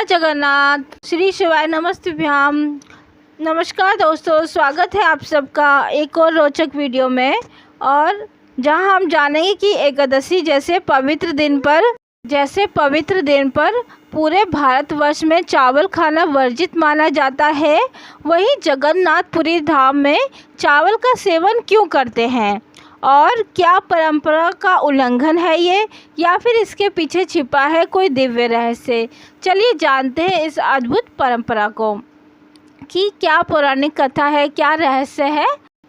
जय जगन्नाथ। श्री शिवाय नमस्तुभ्याम। नमस्कार दोस्तों, स्वागत है आप सबका एक और रोचक वीडियो में। और जहां हम जानेंगे कि एकादशी जैसे पवित्र दिन पर पूरे भारतवर्ष में चावल खाना वर्जित माना जाता है, वहीं जगन्नाथपुरी धाम में चावल का सेवन क्यों करते हैं और क्या परंपरा का उल्लंघन है ये, या फिर इसके पीछे छिपा है कोई दिव्य रहस्य। चलिए जानते हैं इस अद्भुत परंपरा को कि क्या पौराणिक कथा है, क्या रहस्य है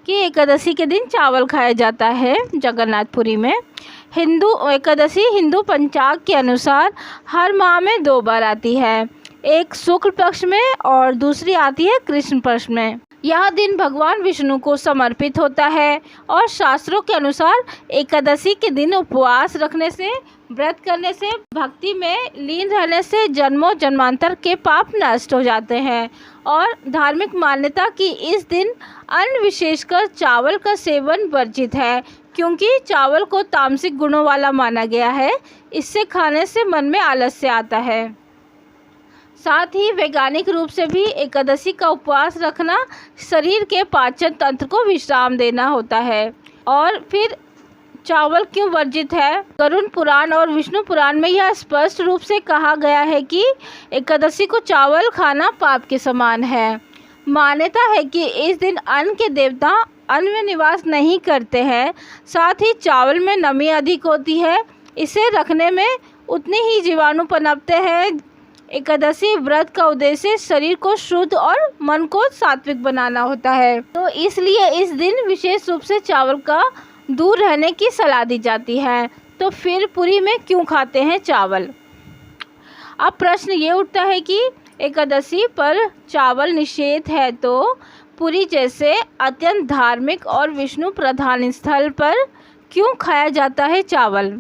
कि एकादशी के दिन चावल खाया जाता है जगन्नाथपुरी में। एकादशी हिंदू पंचांग के अनुसार हर माह में 2 बार आती है, एक शुक्ल पक्ष में और दूसरी आती है कृष्ण पक्ष में। यह दिन भगवान विष्णु को समर्पित होता है और शास्त्रों के अनुसार एकादशी के दिन उपवास रखने से, व्रत करने से, भक्ति में लीन रहने से जन्मों जन्मांतर के पाप नष्ट हो जाते हैं। और धार्मिक मान्यता कि इस दिन अन्न विशेषकर चावल का सेवन वर्जित है, क्योंकि चावल को तामसिक गुणों वाला माना गया है। इससे खाने से मन में आलस्य आता है। साथ ही वैज्ञानिक रूप से भी एकादशी का उपवास रखना शरीर के पाचन तंत्र को विश्राम देना होता है। और फिर चावल क्यों वर्जित है? गरुड़ पुराण और विष्णु पुराण में यह स्पष्ट रूप से कहा गया है कि एकादशी को चावल खाना पाप के समान है। मान्यता है कि इस दिन अन्न के देवता अन्न में निवास नहीं करते हैं। साथ ही चावल में नमी अधिक होती है, इसे रखने में उतने ही जीवाणु पनपते हैं। एकादशी व्रत का उद्देश्य शरीर को शुद्ध और मन को सात्विक बनाना होता है, तो इसलिए इस दिन विशेष रूप से चावल का दूर रहने की सलाह दी जाती है। तो फिर पुरी में क्यों खाते हैं चावल? अब प्रश्न ये उठता है कि एकादशी पर चावल निषेध है, तो पुरी जैसे अत्यंत धार्मिक और विष्णु प्रधान स्थल पर क्यों खाया जाता है चावल?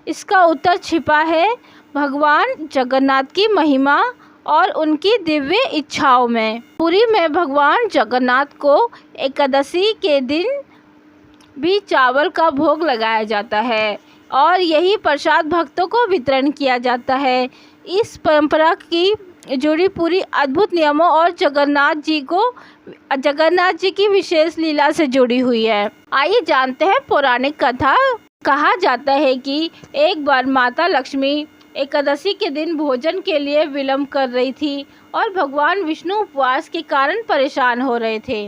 इसका उत्तर छिपा है भगवान जगन्नाथ की महिमा और उनकी दिव्य इच्छाओं में। पुरी में भगवान जगन्नाथ को एकादशी के दिन भी चावल का भोग लगाया जाता है और यही प्रसाद भक्तों को वितरण किया जाता है। इस परंपरा की जुड़ी पूरी अद्भुत नियमों और जगन्नाथ जी की विशेष लीला से जुड़ी हुई है। आइए जानते हैं पौराणिक कथा। कहा जाता है कि एक बार माता लक्ष्मी एकादशी के दिन भोजन के लिए विलंब कर रही थी और भगवान विष्णु उपवास के कारण परेशान हो रहे थे।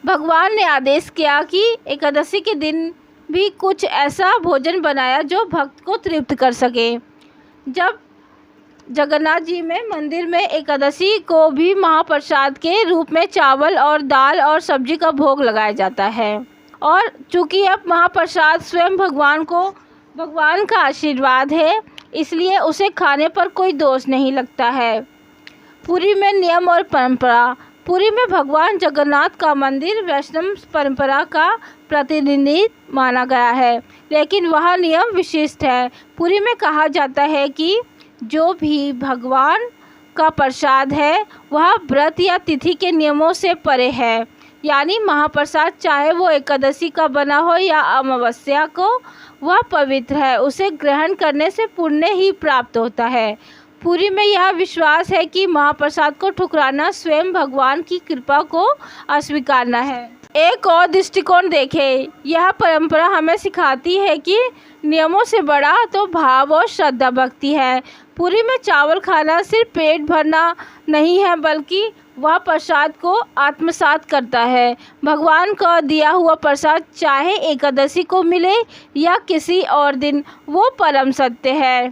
भगवान ने आदेश किया कि एकादशी के दिन भी कुछ ऐसा भोजन बनाया जो भक्त को तृप्त कर सके। जब जगन्नाथ जी में मंदिर में एकादशी को भी महाप्रसाद के रूप में चावल और दाल और सब्जी का भोग लगाया जाता है। और चूँकि अब महाप्रसाद स्वयं भगवान का आशीर्वाद है, इसलिए उसे खाने पर कोई दोष नहीं लगता है। पुरी में नियम और परंपरा। पुरी में भगवान जगन्नाथ का मंदिर वैष्णव परंपरा का प्रतिनिधित्व माना गया है, लेकिन वह नियम विशिष्ट है। पुरी में कहा जाता है कि जो भी भगवान का प्रसाद है वह व्रत या तिथि के नियमों से परे है, यानी महाप्रसाद चाहे वो एकादशी का बना हो या अमावस्या को, वह पवित्र है, उसे ग्रहण करने से पुण्य ही प्राप्त होता है। पुरी में यह विश्वास है कि महाप्रसाद को ठुकराना स्वयं भगवान की कृपा को अस्वीकारना है। एक और दृष्टिकोण देखें, यह परंपरा हमें सिखाती है कि नियमों से बड़ा तो भाव और श्रद्धा भक्ति है। पुरी में चावल खाना सिर्फ पेट भरना नहीं है, बल्कि वह प्रसाद को आत्मसात करता है। भगवान का दिया हुआ प्रसाद चाहे एकादशी को मिले या किसी और दिन, वो परम सत्य है।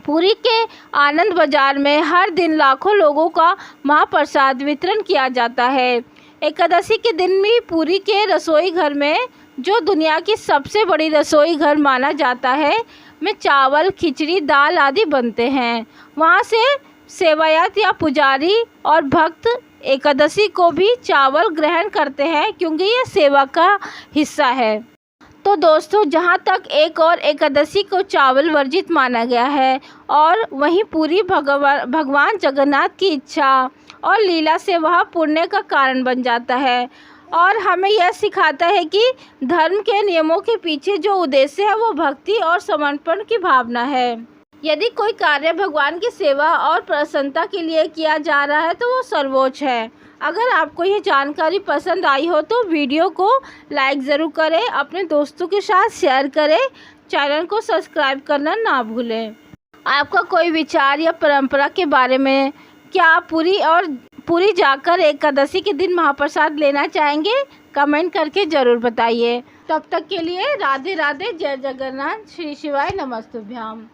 पुरी के आनंद बाजार में हर दिन लाखों लोगों का महाप्रसाद वितरण किया जाता है। एकादशी के दिन भी पुरी के रसोई घर में, जो दुनिया की सबसे बड़ी रसोई घर माना जाता है, में चावल, खिचड़ी, दाल आदि बनते हैं। वहाँ से सेवायत या पुजारी और भक्त एकादशी को भी चावल ग्रहण करते हैं, क्योंकि ये सेवा का हिस्सा है। तो दोस्तों, जहाँ तक एक और एकादशी को चावल वर्जित माना गया है, और वहीं पूरी भगवान जगन्नाथ की इच्छा और लीला से वह पुण्य का कारण बन जाता है। और हमें यह सिखाता है कि धर्म के नियमों के पीछे जो उद्देश्य है वो भक्ति और समर्पण की भावना है। यदि कोई कार्य भगवान की सेवा और प्रसन्नता के लिए किया जा रहा है तो वो सर्वोच्च है। अगर आपको यह जानकारी पसंद आई हो तो वीडियो को लाइक ज़रूर करें, अपने दोस्तों के साथ शेयर करें, चैनल को सब्सक्राइब करना ना भूलें। आपका कोई विचार या परंपरा के बारे में, क्या आप पूरी जाकर एकादशी के दिन महाप्रसाद लेना चाहेंगे? कमेंट करके ज़रूर बताइए। तब तक के लिए राधे राधे, जय जगन्नाथ, श्री शिवाय नमस्तुभ्याम।